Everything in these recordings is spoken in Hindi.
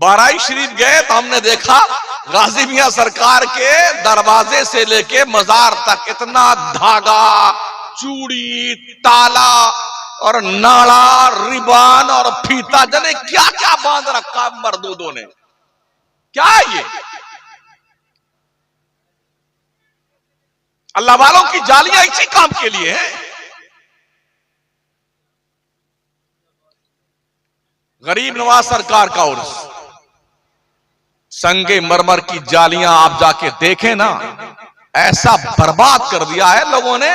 बाराई शरीफ गए तो हमने देखा गाजी मियां सरकार के दरवाजे से लेके मजार तक इतना धागा, चूड़ी, ताला और नाड़ा, रिबान और फीता, जने क्या क्या बांध रखा मर्दूदों ने। क्या है ये? अल्लाह वालों की जालियां इसी काम के लिए हैं। गरीब नवाज सरकार का उर्स, संगे मरमर की जालियां आप जाके देखें ना, ऐसा बर्बाद कर दिया है लोगों ने।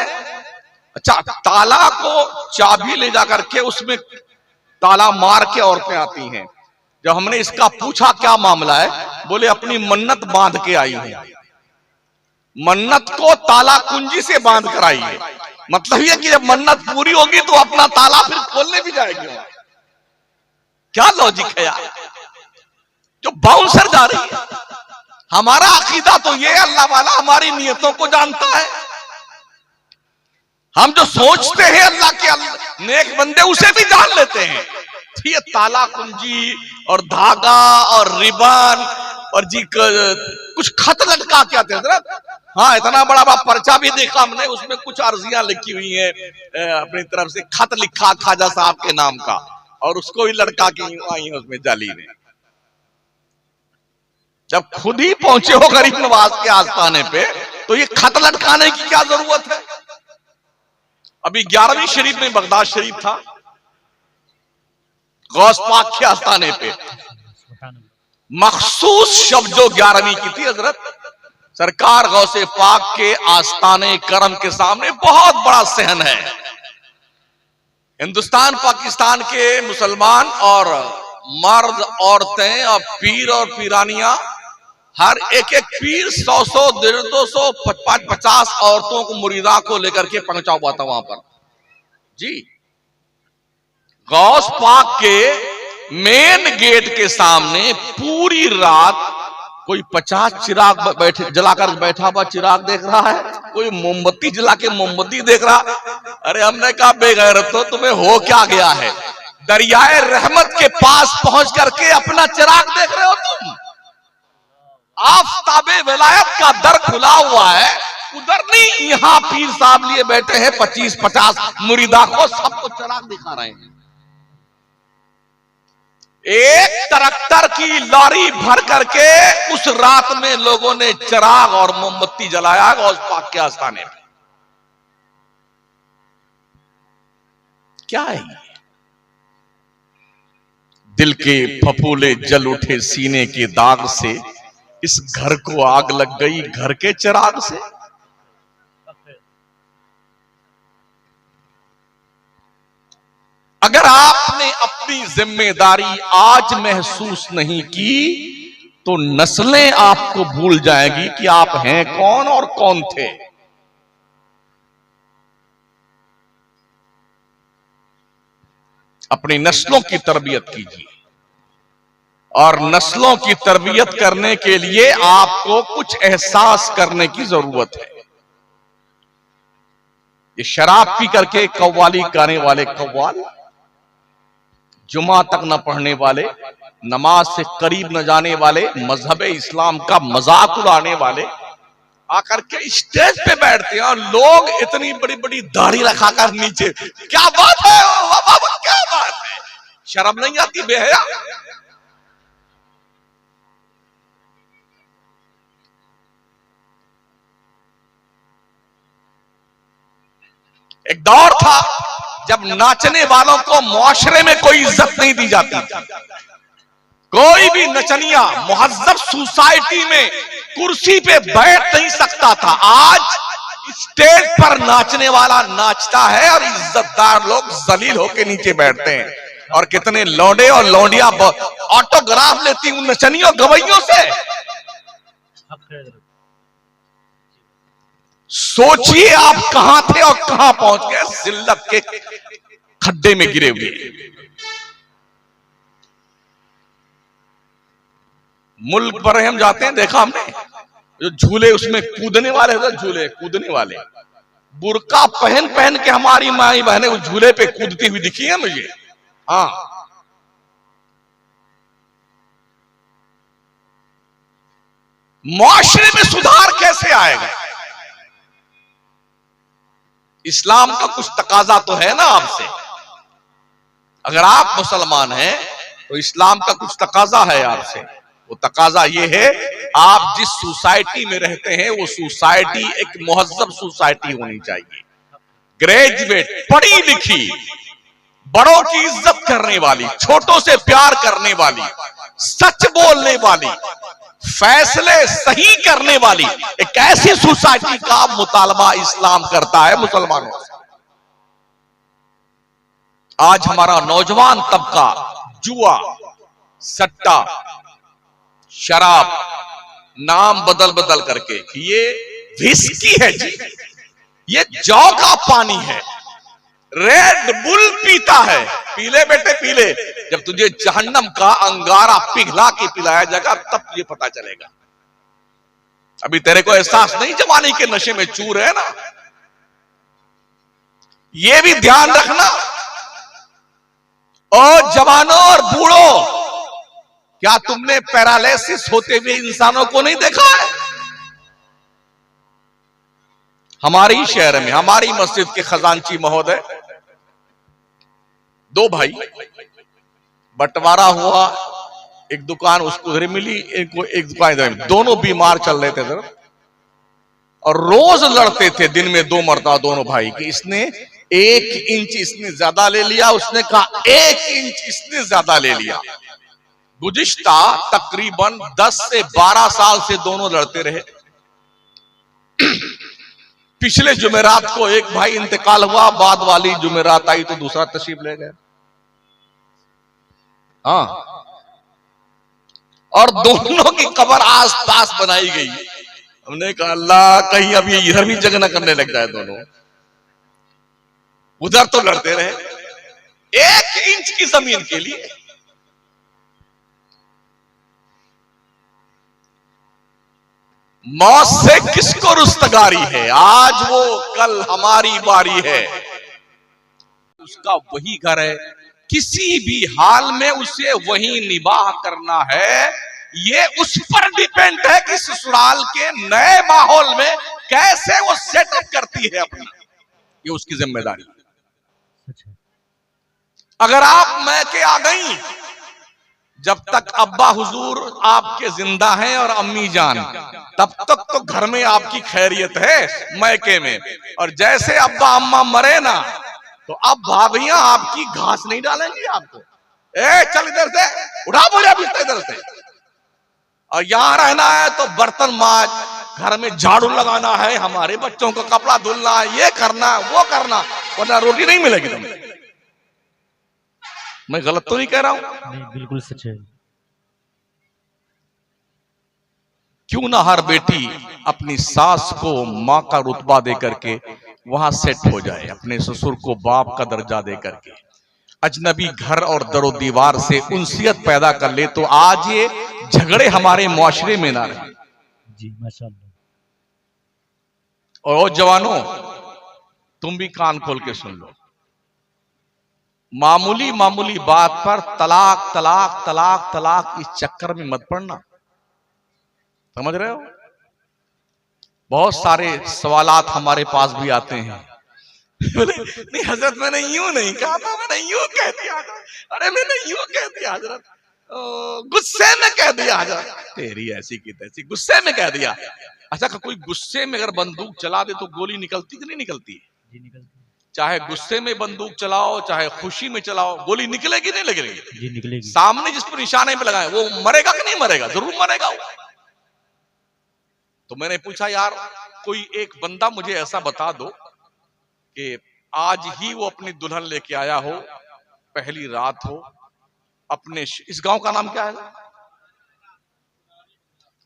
अच्छा, ताला को चाबी ले जाकर के उसमें ताला मार के औरतें आती हैं। जब हमने इसका पूछा क्या मामला है, बोले अपनी मन्नत बांध के आई है। मन्नत को ताला कुंजी से बांध कर आई है। मतलब ये कि जब मन्नत पूरी होगी तो अपना ताला फिर खोलने भी जाएगी। क्या लॉजिक है यार, जो बाउंसर जा रही है। हमारा अकीदा तो ये, अल्लाह वाला हमारी नियतों को जानता है। हम जो सोचते हैं अल्लाह के नेक बंदे उसे भी जान लेते हैं। ये ताला कुंजी और धागा और रिबन और जी कुछ खत लटका क्या थे। हाँ, इतना बड़ा पर्चा भी देखा हमने, उसमें कुछ अर्जियां लिखी हुई हैं अपनी तरफ से, खत लिखा ख्वाजा साहब के नाम का, और उसको भी लड़का के आई है उसमें जाली ने। जब खुद ही पहुंचे हो गरीब नवाज के आस्थाने पे तो ये खत लटकाने की क्या जरूरत है? अभी 11वीं शरीफ में बगदाद शरीफ था, गौस पाक के आस्थाने पे मखसूस शब्द जो 11वीं की थी, हजरत सरकार गौसे पाक के आस्थाने करम के सामने बहुत बड़ा सहन है। हिंदुस्तान पाकिस्तान के मुसलमान और मर्द, औरतें और पीर और पीरानियां, हर एक एक पीर 100-100, 150-200, 50 औरतों को, मुरीदा को लेकर के पहुंचा हुआ था वहां पर जी। गौस पाक के मेन गेट के सामने पूरी रात कोई 50 चिराग जलाकर बैठा हुआ चिराग देख रहा है, कोई मोमबत्ती जला के मोमबत्ती देख रहा। अरे हमने कहा बेगैरतो, तुम्हें हो क्या गया है? दरियाए रहमत के पास पहुंच करके अपना चिराग देख रहे हो तुम। आफताबे विलायत का दर खुला हुआ है, उधर नहीं, यहां पीर साहब लिए बैठे हैं 25-50 मुरीदा को, सबको चिराग दिखा रहे हैं। एक ट्रैक्टर की लॉरी भर करके उस रात में लोगों ने चिराग और मोमबत्ती जलाया गौस पाक के आस्थाने में। क्या है ये? दिल के फफूले जल उठे सीने के दाग से, इस घर को आग लग गई घर के चिराग से। अगर आपने अपनी जिम्मेदारी आज महसूस नहीं की तो नस्लें आपको भूल जाएगी कि आप हैं कौन और कौन थे। अपनी नस्लों की तरबियत कीजिए, और नस्लों की तरबियत करने के लिए आपको कुछ एहसास करने की जरूरत है। ये शराब पी करके कव्वाली गाने वाले कव्वाल, जुमा तक न पढ़ने वाले, नमाज से करीब न जाने वाले, मजहब इस्लाम का मजाक उड़ाने वाले आकर के स्टेज पे बैठते हैं, और लोग इतनी बड़ी बड़ी दाढ़ी रखाकर नीचे। क्या बात है बाबा, क्या बात है? शर्म नहीं आती बेहया? एक दौर था जब नाचने वालों को मुआशरे में कोई इज्जत नहीं दी जाती थी। कोई भी नचनिया मुहज्जब सोसाइटी में कुर्सी पे बैठ नहीं सकता था। आज स्टेज पर नाचने वाला नाचता है और इज्जतदार लोग जलील होके नीचे बैठते हैं। और कितने लौंडे और लौंडिया ऑटोग्राफ लेती उन नचनियों गवैयों से। सोचिए आप कहां थे और कहां पहुंच गए, जिल्लत के खड्डे में गिरे हुए। मुल्क पर हम जाते हैं, देखा हमने जो झूले उसमें कूदने वाले थे, झूले कूदने वाले बुर्का पहन पहन के हमारी माई बहनें उस झूले पे कूदती हुई दिखी है मुझे। हाँ, मुआशरे में सुधार कैसे आएगा? इस्लाम का कुछ तकाजा तो है ना आपसे। अगर आप मुसलमान हैं तो इस्लाम का कुछ तकाजा है आपसे। वो तकाजा ये है, आप जिस सोसाइटी में रहते हैं वो सोसाइटी एक मुहज्जब सोसाइटी होनी चाहिए, ग्रेजुएट, पढ़ी लिखी, बड़ों की इज्जत करने वाली, छोटों से प्यार करने वाली, सच बोलने वाली, फैसले सही करने वाली एक ऐसी सोसाइटी का मुतालबा इस्लाम करता है मुसलमानों से। आज हमारा नौजवान तबका जुआ, सट्टा, शराब, नाम बदल बदल करके, ये विस्की है जी, ये जौ का पानी है, रेड बुल पीता है। पीले बेटे पीले, जब तुझे जहन्नम का अंगारा पिघला के पिलाया जाएगा तब तुझे पता चलेगा। अभी तेरे को एहसास नहीं जवानी के नशे में चूर है ना। ये भी ध्यान रखना। और जवानों और बूढ़ों, क्या तुमने पैरालिसिस होते हुए इंसानों को नहीं देखा है? हमारे शहर में, हमारी मस्जिद के खजांची महोदय, दो भाई, बंटवारा हुआ, एक दुकान उसको उधर मिली, एक दुकान इधर, दोनों बीमार चल रहे थे सर, और रोज लड़ते थे दिन में 2 मरतबा दोनों भाई की। इसने 1 इंच इसने ज्यादा ले लिया, उसने कहा 1 इंच इसने ज्यादा ले लिया। गुज़िश्ता तकरीबन 10 से 12 साल से दोनों लड़ते रहे। पिछले जुमेरात को एक भाई इंतकाल हुआ, बाद वाली जुमेरात आई तो दूसरा तशरीफ ले गया। हाँ, और दोनों की कब्र आस पास बनाई गई। हमने कहा अल्लाह कहीं अब ये इधर भी जगह न करने लग जाए दोनों। उधर तो लड़ते रहे 1 इंच की जमीन के लिए। मौत से किसको रुस्तगारी है? आज वो, कल हमारी बारी है। उसका वही घर है, किसी भी हाल में उसे वही निबाह करना है। ये उस पर डिपेंड है कि ससुराल के नए माहौल में कैसे वो सेटअप करती है अपना, ये उसकी जिम्मेदारी। अगर आप मैके आ गई, जब तक अब्बा हुजूर आपके जिंदा हैं और अम्मी जान, तब तक तो घर में आपकी खैरियत है मैके में। और जैसे अब्बा अम्मा मरे ना, तो अब भाभियां आपकी घास नहीं डालेंगी आपको। चल इधर से, उठा बोलिया बिस्तर इधर से। और यहां रहना है तो बर्तन माज, घर में झाड़ू लगाना है, हमारे बच्चों का कपड़ा धुलना है, ये करना वो करना, वरना रोटी नहीं मिलेगी तुम्हें। मैं गलत तो नहीं कह रहा हूं? नहीं, बिल्कुल सच है। क्यों ना हर बेटी अपनी सास को मां का रुतबा दे करके वहां सेट हो जाए, अपने ससुर को बाप का दर्जा दे करके, अजनबी घर और दरो दीवार से उनसियत पैदा कर ले, तो आज ये झगड़े हमारे मुआशरे में ना रहे। जी माशाअल्लाह। और जवानों, तुम भी कान खोल के सुन लो, मामूली मामूली बात पर तलाक तलाक तलाक तलाक इस चक्कर में मत पड़ना। समझ रहे हो? बहुत सारे सवालात हमारे पास भी आते हैं। नहीं हजरत, मैंने यूं नहीं कहा था, मैंने यूं कह दिया। अरे मैंने यूं कह दिया हजरत, गुस्से में कह दिया हजरत, तेरी ऐसी की तैसी, गुस्से में कह दिया। अच्छा, कोई गुस्से में अगर बंदूक चला दे तो गोली निकलती कि नहीं निकलती? जी निकलती। चाहे गुस्से में बंदूक चलाओ, चाहे खुशी में चलाओ, गोली निकलेगी नहीं लगेगी? जी निकलेगी। सामने जिस पर निशाने पे लगाए वो मरेगा कि नहीं मरेगा? जरूर मरेगा वो। तो मैंने पूछा, यार कोई एक बंदा मुझे ऐसा बता दो कि आज ही वो अपनी दुल्हन लेके आया हो, पहली रात हो, अपने इस गांव का नाम क्या है?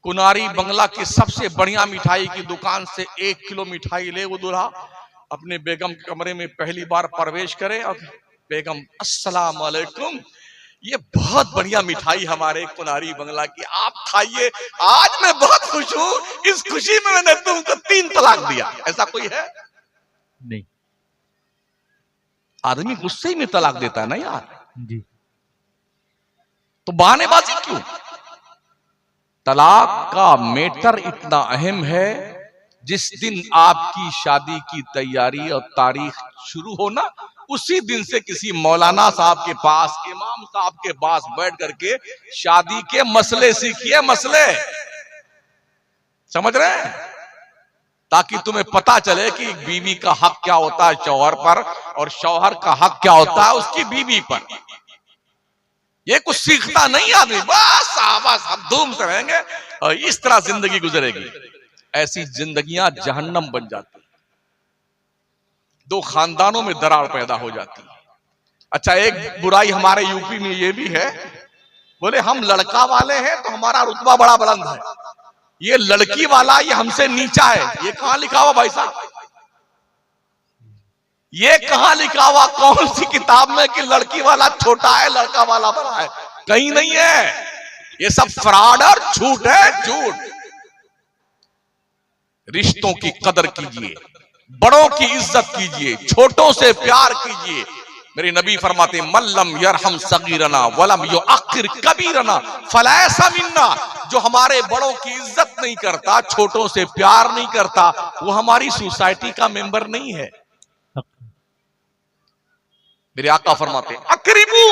कुनारी बंगला की सबसे बढ़िया मिठाई की दुकान से 1 किलो मिठाई ले वो दूल्हा, अपने बेगम के कमरे में पहली बार प्रवेश करे और बेगम अस्सलाम वालेकुम, ये बहुत बढ़िया मिठाई हमारे कुनारी बंगला की, आप खाइए, आज मैं बहुत खुश हूं, इस खुशी में मैंने तुमको 3 तलाक दिया। ऐसा कोई है? नहीं। आदमी गुस्से में तलाक देता है ना यार। जी। तो बहानेबाजी क्यों? तलाक का मैटर इतना अहम है, जिस दिन आपकी शादी की तैयारी और तारीख शुरू हो ना, उसी दिन से किसी मौलाना साहब के पास, इमाम साहब के पास बैठ करके शादी के मसले सीखिए, मसले समझ रहे हैं, ताकि तुम्हें पता चले कि बीवी का हक क्या होता है शौहर पर, और शौहर का हक क्या होता है उसकी बीवी पर। ये कुछ सीखता नहीं आदमी, बस हम धूम से रहेंगे और इस तरह जिंदगी गुजरेगी। ऐसी जिंदगियां जहन्नम बन जाती, दो खानदानों में दरार पैदा हो जाती है। अच्छा, एक बुराई हमारे यूपी में ये भी है, बोले हम लड़का वाले हैं तो हमारा रुतबा बड़ा बुलंद है, ये लड़की वाला ये हमसे नीचा है। ये कहां लिखा हुआ भाई साहब? ये कहां लिखा हुआ कौन सी किताब में कि लड़की वाला छोटा है लड़का वाला बड़ा है? कहीं नहीं है। ये सब फ्रॉड और झूठ है, झूठ। रिश्तों की कदर कीजिए, बड़ों की इज्जत कीजिए, छोटों से प्यार कीजिए। मेरे नबी फरमाते मल्लम यरहम सगीरना वलम युअक्किर कबीरना फलैसा मिन्ना। जो हमारे बड़ों की इज्जत नहीं करता, छोटों से प्यार नहीं करता, वो हमारी सोसाइटी का मेंबर नहीं है। मेरे आका फरमाते अकरीबू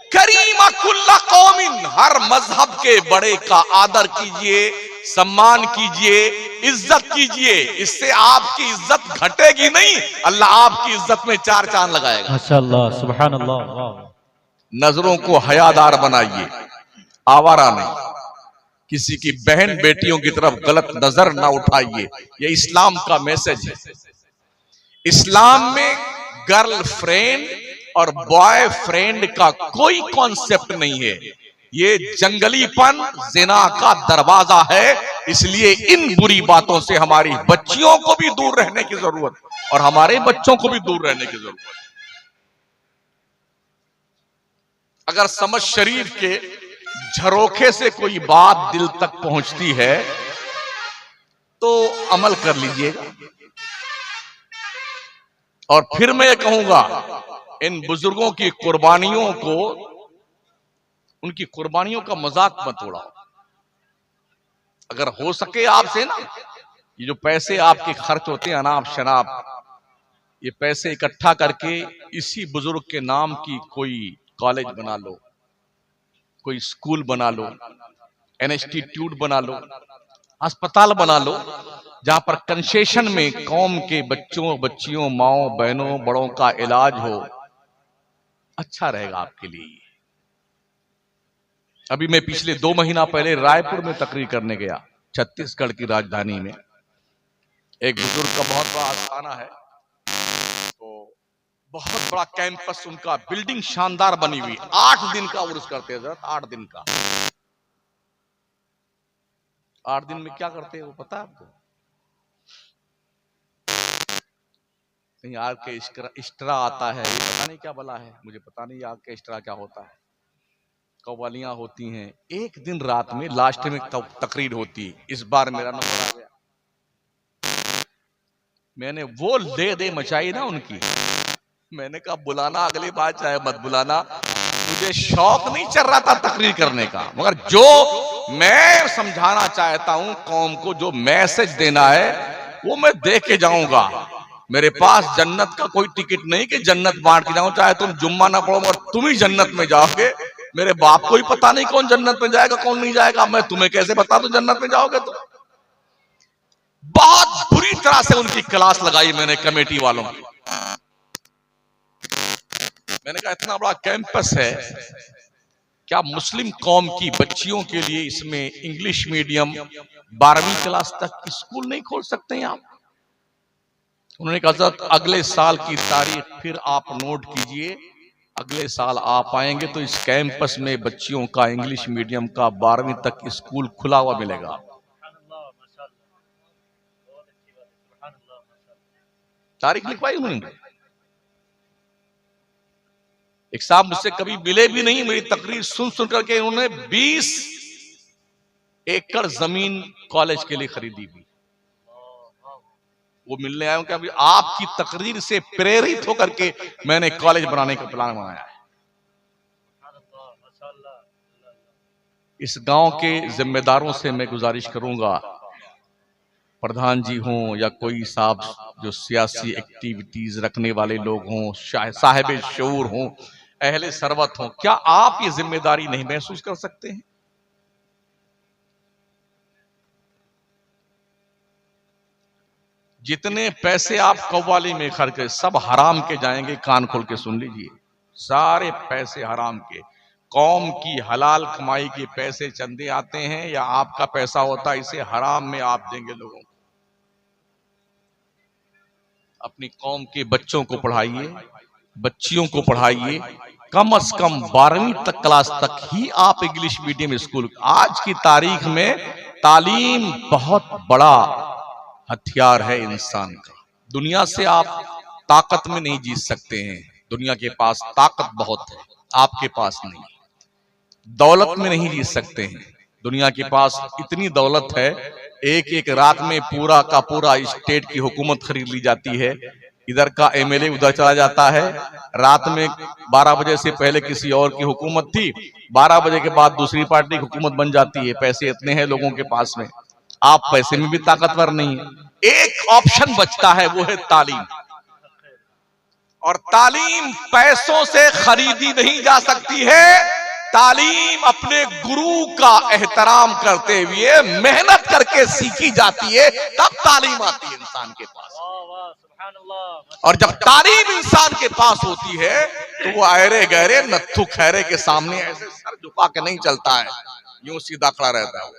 करीमा कुल्ला कौमिन, हर मजहब के बड़े का आदर कीजिए, सम्मान कीजिए, इज्जत कीजिए। इससे आपकी इज्जत घटेगी नहीं, अल्लाह आपकी इज्जत में चार चांद लगाएगा। माशाअल्लाह, सुभान अल्लाह, वाह। नजरों को हयादार बनाइए, आवारा नहीं। किसी की बहन बेटियों की तरफ गलत नजर ना उठाइए, ये इस्लाम का मैसेज है। इस्लाम में गर्लफ्रेंड और बॉयफ्रेंड का कोई कॉन्सेप्ट नहीं है। ये जंगलीपन जिना का दरवाजा है। इसलिए इन बुरी बातों से हमारी बच्चियों को भी दूर रहने की जरूरत, और हमारे बच्चों को भी दूर रहने की जरूरत। अगर समझ शरीफ के झरोखे से कोई बात दिल तक पहुंचती है तो अमल कर लीजिएगा। और फिर मैं कहूंगा, इन बुजुर्गों की कुर्बानियों को, उनकी कुर्बानियों का मजाक मत उड़ाओ। अगर हो सके आपसे ना, ये जो पैसे आपके खर्च होते हैं अनाप शनाप, ये पैसे इकट्ठा करके इसी बुजुर्ग के नाम की कोई कॉलेज बना लो, कोई स्कूल बना लो, इंस्टीट्यूट बना लो, अस्पताल बना लो, जहां पर कंसेशन में कौम के बच्चों बच्चियों माओ बहनों बड़ों का इलाज हो। अच्छा रहेगा आपके लिए। अभी मैं पिछले 2 महीना पहले रायपुर में तकरीर करने गया, छत्तीसगढ़ की राजधानी में। एक बुजुर्ग का बहुत बड़ा आस्थाना है, तो बहुत बड़ा कैंपस उनका, बिल्डिंग शानदार बनी हुई। 8 दिन का उर्स करते हैं जरा, 8 दिन का। 8 दिन में क्या करते हैं वो पता है आपको? कहीं ऑर्केस्ट्रा आता है, ये पता नहीं क्या भला है, मुझे पता नहीं ऑर्केस्ट्रा क्या होता है। कव्वालियां होती हैं, एक दिन रात में लास्ट में तकरीर होती है। इस बार मेरा नंबर आ गया। मैंने वो दे मचाई ना उनकी, मैंने कहा बुलाना अगली बार चाहे मत बुलाना। मुझे शौक नहीं चल रहा था तकरीर करने का, मगर जो मैं समझाना चाहता हूं कौम को, जो मैसेज देना है वो मैं दे के जाऊंगा। मेरे पास जन्नत का कोई टिकट नहीं कि जन्नत बांट के जाऊं, चाहे तुम जुम्मा ना पढ़ो और तुम ही जन्नत में जाओगे। मेरे बाप को ही पता नहीं कौन जन्नत में जाएगा कौन नहीं जाएगा, मैं तुम्हें कैसे बता दूं जन्नत में जाओगे तो। बहुत बुरी तरह से उनकी क्लास लगाई मैंने कमेटी वालों की। मैंने कहा इतना बड़ा कैंपस है, क्या मुस्लिम कौम की बच्चियों के लिए इसमें इंग्लिश मीडियम 12वीं क्लास तक स्कूल नहीं खोल सकते हैं आप? उन्होंने कहा हज़रत अगले साल की तारीख फिर आप नोट कीजिए, अगले साल आप आएंगे तो इस कैंपस में बच्चियों का इंग्लिश मीडियम का 12वीं तक स्कूल खुला हुआ मिलेगा। तारीख लिखवाई उन्होंने। एक साहब मुझसे कभी मिले भी नहीं, मेरी तकरीर सुन सुन करके उन्होंने 20 एकड़ जमीन कॉलेज के लिए खरीदी भी। वो मिलने आया हूं कि अभी आपकी तकरीर से प्रेरित होकर के मैंने कॉलेज बनाने का प्लान बनाया है। इस गांव के जिम्मेदारों से मैं गुजारिश करूंगा, प्रधान जी हों या कोई साहब जो सियासी एक्टिविटीज रखने वाले लोग हों, साहिब शऊर हों, अहले सरवत हों, क्या आप ये जिम्मेदारी नहीं महसूस कर सकते हैं? जितने पैसे आप कव्वाली में खर्च करें सब हराम के जाएंगे। कान खोल के सुन लीजिए, सारे पैसे हराम के। कौम की हलाल कमाई के पैसे चंदे आते हैं या आपका पैसा होता है, इसे हराम में आप देंगे लोगों को। अपनी कौम के बच्चों को पढ़ाइए, बच्चियों को पढ़ाइए, कम से कम 12वीं तक क्लास तक ही आप इंग्लिश मीडियम स्कूल। आज की तारीख में तालीम बहुत बड़ा हथियार है इंसान का। दुनिया से आप ताकत में नहीं जीत सकते हैं, दुनिया के पास ताकत बहुत है, आपके पास नहीं। दौलत में नहीं जीत सकते हैं, दुनिया के पास इतनी दौलत है, एक एक रात में पूरा का पूरा स्टेट की हुकूमत खरीद ली जाती है। इधर का एमएलए उधर चला जाता है, रात में 12 बजे से पहले किसी और की हुकूमत थी, 12 बजे के बाद दूसरी पार्टी की हुकूमत बन जाती है। पैसे इतने हैं लोगों के पास में, आप पैसे में भी ताकतवर नहीं है। एक ऑप्शन बचता है, वो है तालीम। और तालीम पैसों से खरीदी नहीं जा सकती है। तालीम अपने गुरु का एहतराम करते हुए मेहनत करके सीखी जाती है, तब तालीम आती है इंसान के पास। और जब तालीम इंसान के पास होती है तो वो अहरे गहरे नत्थु खैरे के सामने ऐसे सर झुका के नहीं चलता है, यूं सीधा खड़ा रहता है।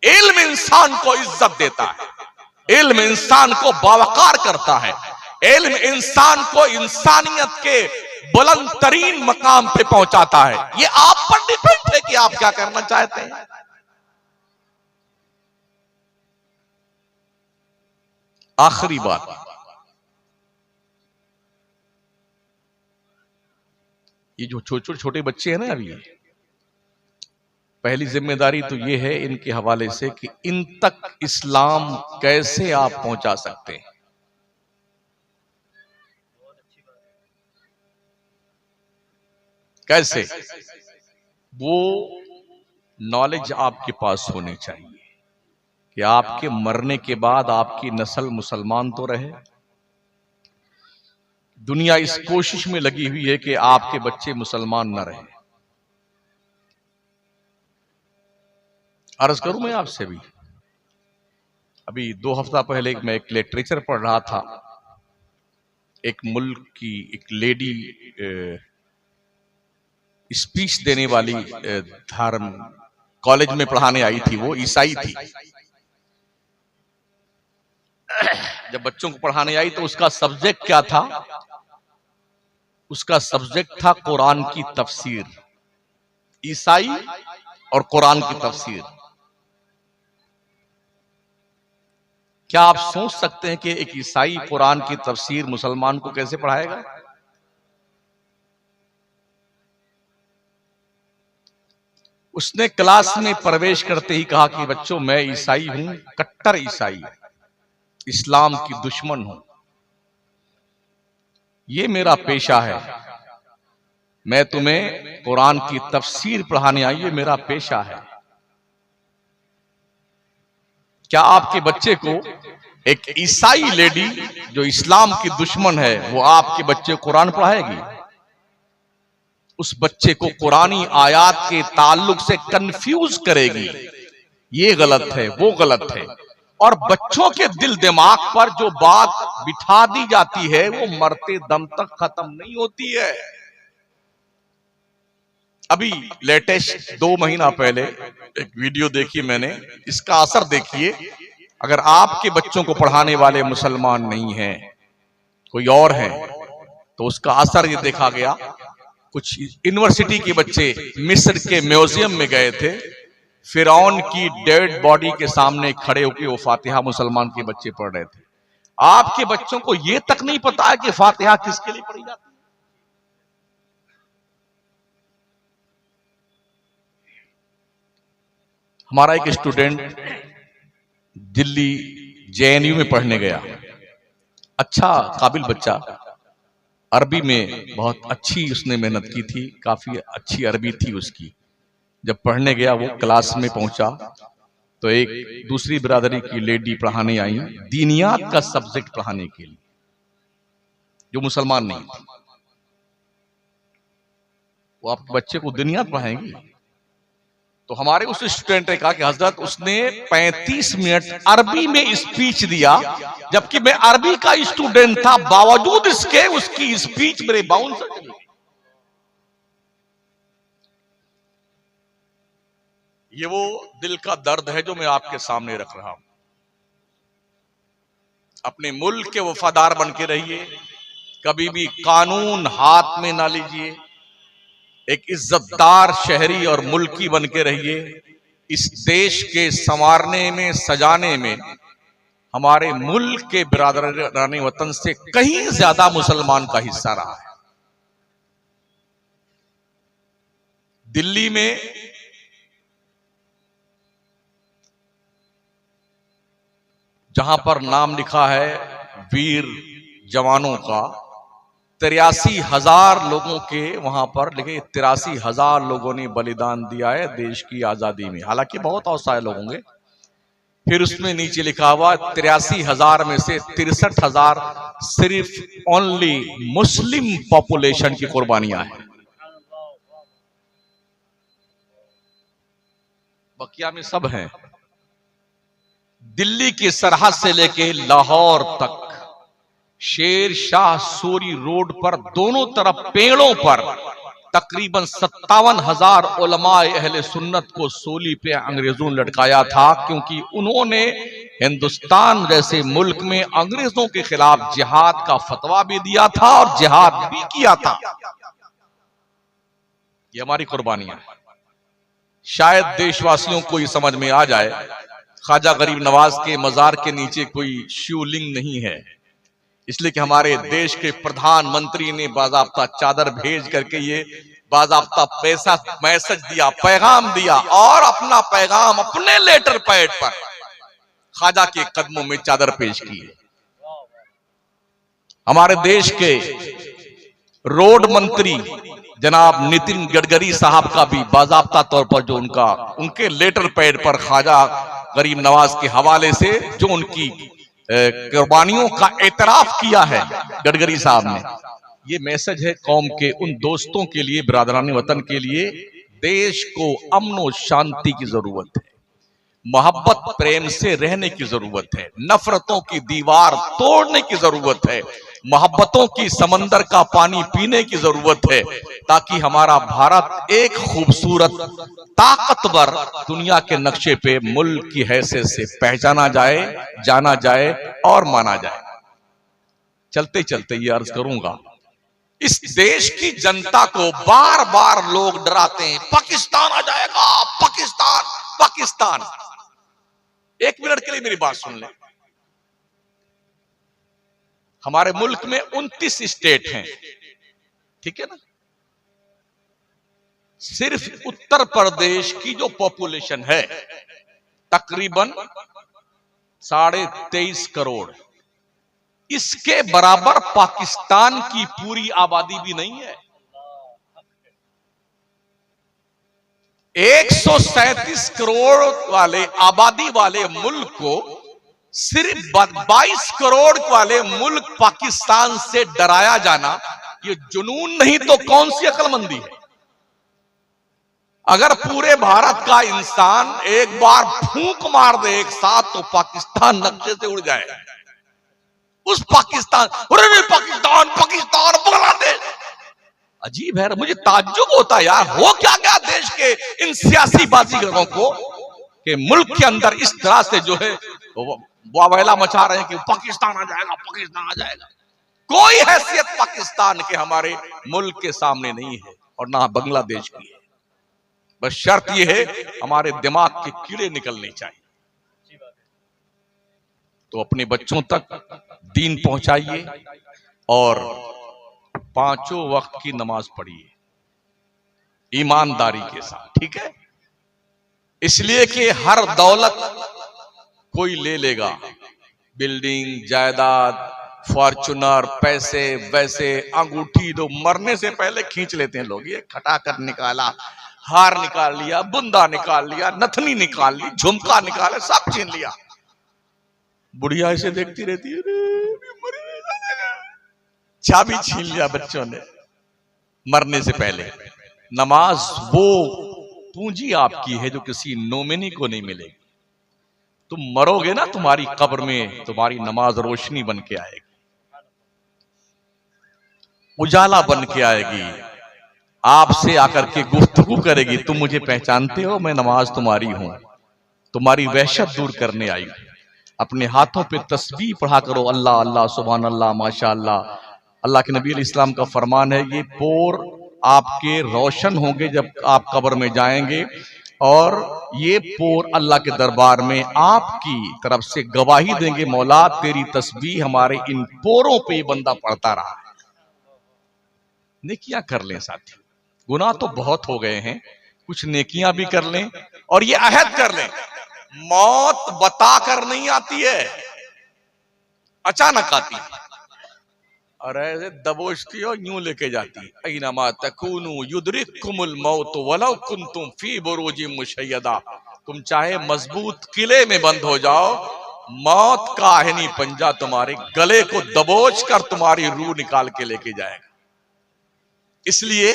इल्म इंसान को इज्जत देता है, इल्म इंसान को बावकार करता है, इल्म इंसान को इंसानियत के बुलंद तरीन मकाम पे पहुंचाता है। ये आप पर डिपेंड है कि आप क्या करना चाहते हैं। आखिरी बात, ये जो छोटे छोटे बच्चे हैं ना, अभी पहली जिम्मेदारी तो ये है इनके हवाले से कि इन तक इस्लाम कैसे आप पहुंचा सकते हैं। कैसे? वो नॉलेज आपके पास होनी चाहिए कि आपके मरने के बाद आपकी नस्ल मुसलमान तो रहे। दुनिया इस कोशिश में लगी हुई है कि आपके बच्चे मुसलमान न रहे। अर्ज करूं मैं आपसे भी, अभी 2 हफ्ता पहले मैं एक लिटरेचर पढ़ रहा था। एक मुल्क की एक लेडी स्पीच देने वाली धर्म कॉलेज में पढ़ाने आई थी, वो ईसाई थी। जब बच्चों को पढ़ाने आई तो उसका सब्जेक्ट क्या था? उसका सब्जेक्ट था कुरान की तफसीर, ईसाई और कुरान की तफसीर। क्या आप सोच सकते हैं कि एक ईसाई कुरान की तफसीर मुसलमान को कैसे पढ़ाएगा? उसने क्लास में प्रवेश करते ही कहा कि बच्चों, मैं ईसाई हूं, कट्टर ईसाई, इस्लाम की दुश्मन हूं, ये मेरा पेशा है, मैं तुम्हें कुरान की तफसीर पढ़ाने आई, ये मेरा पेशा है। क्या आपके बच्चे को एक ईसाई लेडी जो इस्लाम की दुश्मन है, वो आपके बच्चे को कुरान पढ़ाएगी? उस बच्चे को कुरानी आयात के ताल्लुक से कंफ्यूज करेगी। ये गलत है, वो गलत है। और बच्चों के दिल दिमाग पर जो बात बिठा दी जाती है वो मरते दम तक खत्म नहीं होती है। अभी लेटेस्ट 2 महीना पहले एक वीडियो देखी मैंने, इसका असर देखिए। अगर आपके बच्चों को पढ़ाने वाले मुसलमान नहीं हैं, कोई और हैं, तो उसका असर ये देखा गया। कुछ यूनिवर्सिटी के बच्चे मिस्र के म्यूजियम में गए थे, फिरौन की डेड बॉडी के सामने खड़े होकर वो फातिहा मुसलमान के बच्चे पढ़ रहे थे। आपके बच्चों को यह तक नहीं पता है कि फातिहा किसके लिए पढ़ी जाती है। हमारा एक स्टूडेंट दिल्ली जेएनयू में पढ़ने गया, अच्छा काबिल बच्चा, अरबी में बहुत अच्छी उसने मेहनत की थी, काफी अच्छी अरबी थी उसकी। जब पढ़ने गया, वो क्लास में पहुंचा तो एक दूसरी बिरादरी की लेडी पढ़ाने आई, दीनियात का सब्जेक्ट पढ़ाने के लिए, जो मुसलमान नहीं थी। वो आपके बच्चे को दीनियात पढ़ाएंगी? तो हमारे उस स्टूडेंट ने कहा कि हजरत, उसने 35 मिनट अरबी में स्पीच दिया, जबकि मैं अरबी का स्टूडेंट था, बावजूद इसके उसकी स्पीच मेरे बाउंसर चली गई। ये वो दिल का दर्द है जो मैं आपके सामने रख रहा हूं। अपने मुल्क के वफादार बन के रहिए, कभी भी कानून हाथ में ना लीजिए, एक इज्जतदार शहरी और मुल्की बन के रहिए। इस देश के संवारने में, सजाने में हमारे मुल्क के बिरादराने वतन से कहीं ज्यादा मुसलमान का हिस्सा रहा है। दिल्ली में जहां पर नाम लिखा है वीर जवानों का, 83,000 लोगों के वहां पर लिखे, 83,000 लोगों ने बलिदान दिया है देश की आजादी में। हालांकि बहुत औसाए लोग होंगे। फिर उसमें नीचे लिखा हुआ 83,000 में से 63,000 सिर्फ ओनली मुस्लिम पॉपुलेशन की कुर्बानियां हैं। बकिया में सब हैं। दिल्ली की सरहद से लेके लाहौर तक, शेर शाह सूरी रोड पर दोनों तरफ पेड़ों पर तकरीबन 57,000 उलमाए अहले सुन्नत को सूली पे अंग्रेजों ने लटकाया था, क्योंकि उन्होंने हिंदुस्तान जैसे मुल्क में अंग्रेजों के खिलाफ जिहाद का फतवा भी दिया था और जिहाद भी किया था। ये हमारी कुर्बानियां हैं। शायद देशवासियों को ये समझ में आ जाए, ख्वाजा गरीब नवाज के मजार के नीचे कोई शिवलिंग नहीं है, इसलिए कि हमारे देश के प्रधानमंत्री ने बाज़ाब्ता चादर भेज करके ये बाज़ाब्ता पैसा मैसेज दिया, पैगाम दिया, और अपना पैगाम अपने लेटर पैड पर ख्वाजा के कदमों में चादर पेश की है। हमारे देश के रोड मंत्री जनाब नितिन गडकरी साहब का भी बाज़ाब्ता तौर पर जो उनके लेटर पैड पर ख्वाजा गरीब नवाज के हवाले से जो उनकी कुर्बानियों का एतराफ किया है गडकरी साहब ने, ये मैसेज है कौम के उन दोस्तों के लिए, बिरादराने वतन के लिए। देश को अमन और शांति की जरूरत है, मोहब्बत प्रेम से रहने की जरूरत है, नफरतों की दीवार तोड़ने की जरूरत है, मोहब्बतों की समंदर का पानी पीने की जरूरत है, ताकि हमारा भारत एक खूबसूरत ताकतवर दुनिया के नक्शे पे मुल्क की हैसियत से पहचाना जाए, जाना जाए और माना जाए। चलते चलते ये अर्ज करूंगा, इस देश की जनता को बार बार लोग डराते हैं, पाकिस्तान आ जाएगा, पाकिस्तान पाकिस्तान। एक मिनट के लिए मेरी बात सुन लें। हमारे मुल्क में 29 स्टेट हैं, ठीक है ना? सिर्फ उत्तर प्रदेश की जो पॉपुलेशन है तकरीबन 23.5 करोड़, इसके बराबर पाकिस्तान की पूरी आबादी भी नहीं है। 137 करोड़ वाले आबादी वाले मुल्क को सिर्फ 22 करोड़ वाले मुल्क पाकिस्तान से डराया जाना, ये जुनून नहीं तो कौन सी अक्लमंदी है? अगर पूरे भारत का इंसान एक बार फूंक मार दे एक साथ, तो पाकिस्तान नक्शे से उड़ जाए। उस पाकिस्तान, पाकिस्तान पाकिस्तान बांग्लादेश, अजीब है। मुझे ताज्जुब होता है यार, हो क्या गया देश के इन सियासी बाजीगरों को कि मुल्क के अंदर इस तरह से जो है वावेला मचा रहे हैं कि पाकिस्तान आ जाएगा, पाकिस्तान आ जाएगा। कोई हैसियत पाकिस्तान के हमारे मुल्क के सामने नहीं है और ना बांग्लादेश की है। बस शर्त यह है हमारे दिमाग के कीड़े निकलने चाहिए। तो अपने बच्चों तक दीन पहुंचाइए और 5 वक्त की नमाज पढ़िए ईमानदारी के साथ, ठीक है? इसलिए कि हर दौलत कोई ले लेगा, बिल्डिंग, जायदाद, फॉर्चुनर, पैसे, वैसे अंगूठी तो मरने से पहले खींच लेते हैं लोग। ये खटा कर निकाला, हार निकाल लिया, बुंदा निकाल लिया, नथनी निकाल ली, झुमका निकाले, सब छीन लिया। बुढ़िया ऐसे देखती रहती है, चाबी छीन लिया बच्चों ने मरने से पहले। नमाज वो पूंजी आपकी है जो किसी नोमिनी को नहीं मिलेगी। तुम मरोगे ना, तुम्हारी कब्र में तुम्हारी नमाज रोशनी बन के आएगी, उजाला बन के आएगी, आपसे आकर के गुफ्तगू करेगी, तुम मुझे पहचानते हो, मैं नमाज तुम्हारी हूं, तुम्हारी वहशत दूर करने आई। अपने हाथों पे तस्बीह पढ़ा करो, अल्लाह अल्लाह सुभान अल्लाह माशा अल्लाह। अल्लाह के नबी अलैहिस्सलाम का फरमान है, ये पोर आपके रोशन होंगे जब आप कब्र में जाएंगे, और ये पोर अल्लाह के दरबार में आपकी तरफ से गवाही देंगे, मौला तेरी तस्बीह हमारे इन पोरों पे ये बंदा पढ़ता रहा है। नेकियां कर लें साथी, गुनाह तो बहुत हो गए हैं, कुछ नेकियां भी कर लें, और ये अहद कर लें, मौत बता कर नहीं आती है, अचानक आती है, और ऐसे दबोचती हो यूं लेके जाती है। ऐनमा तकूनु युदरिकुमुल मौत वलौ कुंतुम फी बुरूजिम मुशय्यदा। तुम चाहे मजबूत किले में बंद हो जाओ, मौत का आहनी पंजा तुम्हारे गले को दबोच कर तुम्हारी रूह निकाल के लेके जाएगा। इसलिए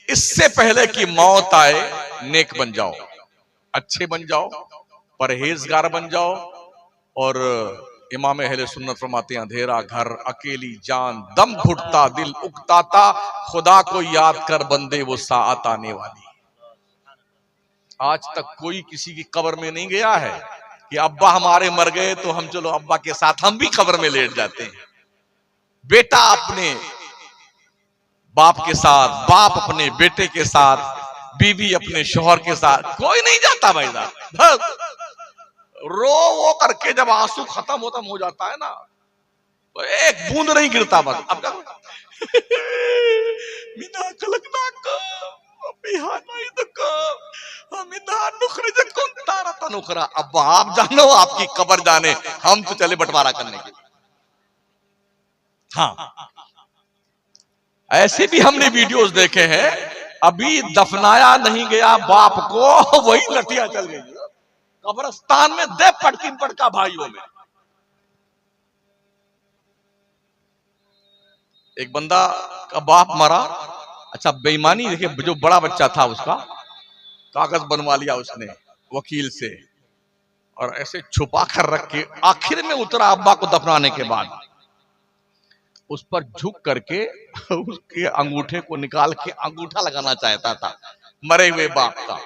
इससे पहले कि मौत आए, नेक बन जाओ, अच्छे बन जाओ, परहेजगार बन जाओ। और इमाम अहले सुन्नत फरमाते हैं, अंधेरा घर, अकेली जान, दम घुटता, दिल उकताता, खुदा को याद कर बंदे वो साअत आने वाली। आज तक कोई किसी की कब्र में नहीं गया है कि अब्बा हमारे मर गए तो हम चलो अब्बा के साथ हम भी कब्र में लेट जाते हैं। बेटा अपने बाप के साथ, बाप अपने बेटे के साथ, बीवी अपने शौहर के साथ, कोई नहीं जाता भाई साहब। रो वो करके जब आंसू खत्म हो जाता है ना, तो एक बूंद नहीं गिरता बस। अब क्या मिना कलकना का बिहाना इदका मिना नुखरजकुम तारतन उखरा। अब आप जानो, आपकी कब्र जाने, हम तो चले बंटवारा करने के। हाँ, ऐसे भी हमने वीडियोस देखे हैं, अभी दफनाया नहीं गया बाप को, वही लठिया चल गई कब्रिस्तान में, दे पटकी पटका भाइयों में। एक बंदा का बाप मरा, अच्छा बेईमानी देखिए, जो बड़ा बच्चा था उसका कागज बनवा लिया उसने वकील से, और ऐसे छुपा कर रख के आखिर में उतरा अब्बा को दफनाने के बाद, उस पर झुक करके उसके अंगूठे को निकाल के अंगूठा लगाना चाहता था मरे हुए बाप का।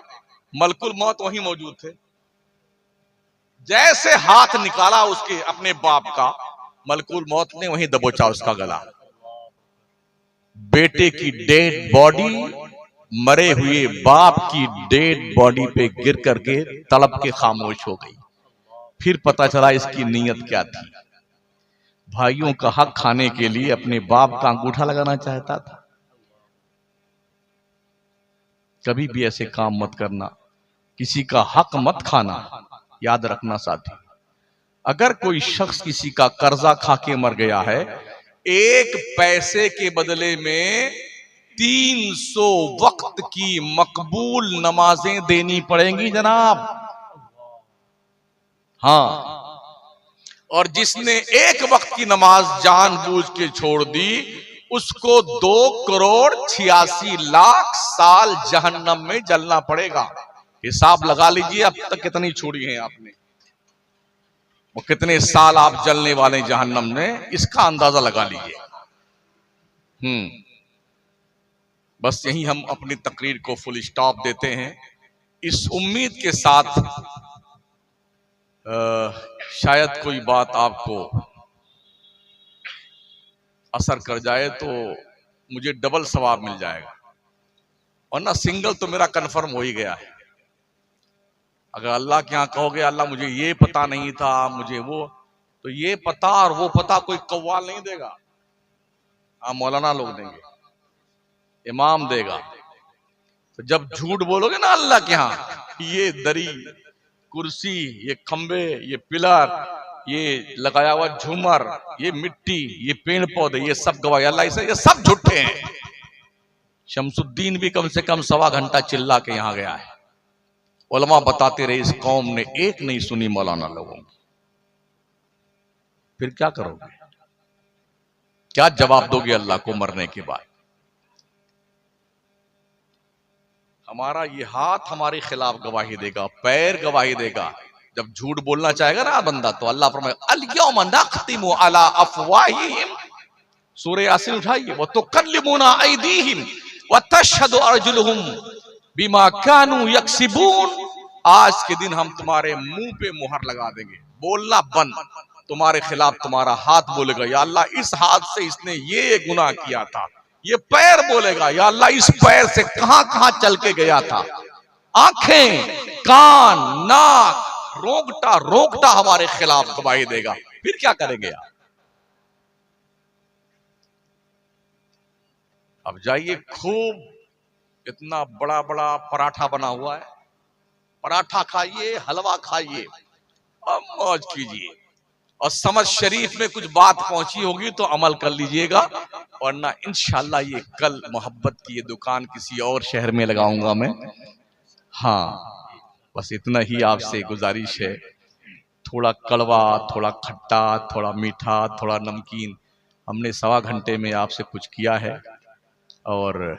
मलकुल मौत वहीं मौजूद थे। जैसे हाथ निकाला उसके अपने बाप का, मलकुल मौत ने वहीं दबोचा उसका गला। बेटे की डेड बॉडी मरे हुए बाप की डेड बॉडी पे गिर करके तड़प के खामोश हो गई। फिर पता चला इसकी नीयत क्या थी। भाइयों का हक खाने के लिए अपने बाप का अंगूठा लगाना चाहता था। कभी भी ऐसे काम मत करना, किसी का हक मत खाना। याद रखना साथी, अगर कोई शख्स किसी का कर्जा खा के मर गया है, 1 पैसे के बदले में 300 वक्त की मकबूल नमाजें देनी पड़ेंगी जनाब। हाँ, और जिसने 1 वक्त की नमाज जानबूझ के छोड़ दी, उसको 2,86,00,000 साल जहन्नम में जलना पड़ेगा। हिसाब लगा लीजिए अब तक कितनी छोड़ी है आपने, वो कितने साल आप जलने वाले जहन्नम में, इसका अंदाजा लगा लीजिए। बस यही हम अपनी तकरीर को फुल स्टॉप देते हैं, इस उम्मीद के साथ शायद कोई बात आपको असर कर जाए तो मुझे डबल सवाब मिल जाएगा, वरना सिंगल तो मेरा कंफर्म हो ही गया है। अगर अल्लाह के यहाँ कहोगे अल्लाह मुझे ये पता नहीं था, मुझे वो, तो ये पता और वो पता कोई कव्वाल नहीं देगा, आप मौलाना लोग देंगे, इमाम देगा। तो जब झूठ बोलोगे ना अल्लाह के यहाँ, ये दरी, कुर्सी, ये खंबे, ये पिलर, ये लगाया हुआ झूमर, ये मिट्टी, ये पेड़ पौधे, ये सब गवाह अल्लाह से, ये सब झूठे हैं। शमसुद्दीन भी कम से कम 1.25 घंटा चिल्ला के यहां गया है। उलमा बताते रहे इस कौम ने एक नहीं सुनी मौलाना लोगों की। फिर क्या करोगे? क्या जवाब दोगे अल्लाह को मरने के बाद? हमारा ये हाथ हमारे खिलाफ गवाही देगा, पैर गवाही देगा। जब झूठ बोलना चाहेगा ना बंदा, तो अल्लाह फरमाएगा अल-यौमा नख्तिमु अला अफवाहिहिम, सूरह यासीन उठाइए, व तुकल्लिमुना अयदीहिम व तशहदु अर्जुलुहुम बिमा कानू यक्सिबून। आज के दिन हम तुम्हारे मुंह पे मुहर लगा देंगे, बोलना बंद। तुम्हारे खिलाफ तुम्हारा हाथ बोलेगा या अल्लाह इस हाथ से इसने ये गुनाह किया था। ये पैर बोलेगा या अल्लाह इस पैर से कहां कहां चल के गया था। आंखें, कान, नाक, रोंगटा रोंगटा हमारे खिलाफ गवाही देगा। फिर क्या करेंगे आप? अब जाइए, खूब इतना बड़ा बड़ा पराठा बना हुआ है, पराठा खाइए, हलवा खाइए और मौज कीजिए। और समझ शरीफ में कुछ बात पहुंची होगी तो अमल कर लीजिएगा, वरना इंशाल्लाह ये कल मोहब्बत की ये दुकान किसी और शहर में लगाऊंगा मैं। हाँ, बस इतना ही आपसे गुजारिश है। थोड़ा कड़वा, थोड़ा खट्टा, थोड़ा मीठा, थोड़ा नमकीन, हमने 1.25 घंटे में आपसे कुछ किया है। और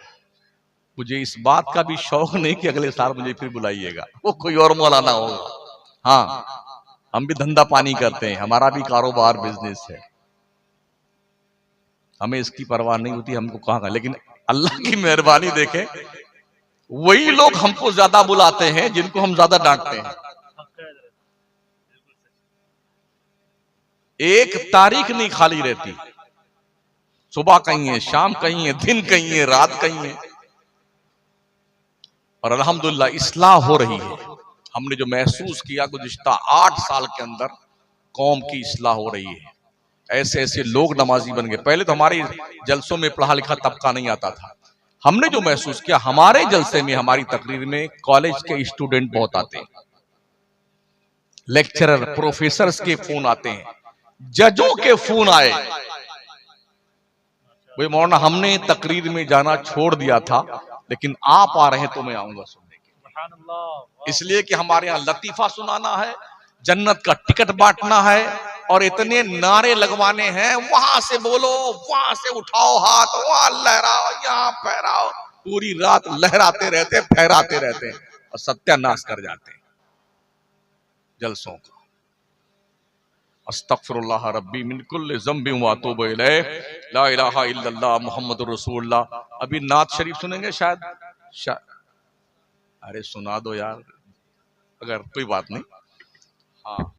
मुझे इस बात का भी शौक नहीं कि अगले साल मुझे फिर बुलाइएगा, वो कोई और मौलाना होगा। हाँ, हम भी धंधा पानी करते हैं, हमारा भी कारोबार बिजनेस है, हमें इसकी परवाह नहीं होती हमको कहाँ का। लेकिन अल्लाह की मेहरबानी देखें, वही लोग हमको ज्यादा बुलाते हैं जिनको हम ज्यादा डांटते हैं। एक तारीख नहीं खाली रहती, सुबह कहीं है, शाम कहीं है, दिन कहीं है, रात कहीं है। और अल्हम्दुलिल्लाह इस्लाह हो रही है। हमने जो महसूस किया गुज़िश्ता 8 साल के अंदर, कौम की इस्लाह हो रही है। ऐसे ऐसे लोग नमाजी बन गए। पहले तो हमारे जलसों में पढ़ा लिखा तबका नहीं आता था। हमने जो महसूस किया, हमारे जलसे में, हमारी तकरीर में कॉलेज के स्टूडेंट बहुत आते हैं, लेक्चरर, प्रोफेसर्स के फोन आते हैं, जजों के फोन आए, भाई मौलाना हमने तकरीर में जाना छोड़ दिया था, लेकिन आप आ रहे हैं तो मैं आऊंगा सुनने के। इसलिए कि हमारे यहाँ लतीफा सुनाना है, जन्नत का टिकट बांटना है, और इतने नारे लगवाने हैं, वहां से बोलो, वहां से उठाओ हाथ, वहां लहराओ, यहाँ फहराओ। पूरी रात लहराते रहते, फहराते रहते और सत्यानाश कर जाते जलसों का। अस्तगफिरुल्लाह रब्बी मिन कुल्लि ज़ंबिन व अतूबु इलैह, ला इलाहा इल्लल्लाह मुहम्मदुर रसूलुल्लाह। अभी नात शरीफ सुनेंगे शायद। अरे सुना दो यार, अगर कोई बात नहीं। हाँ।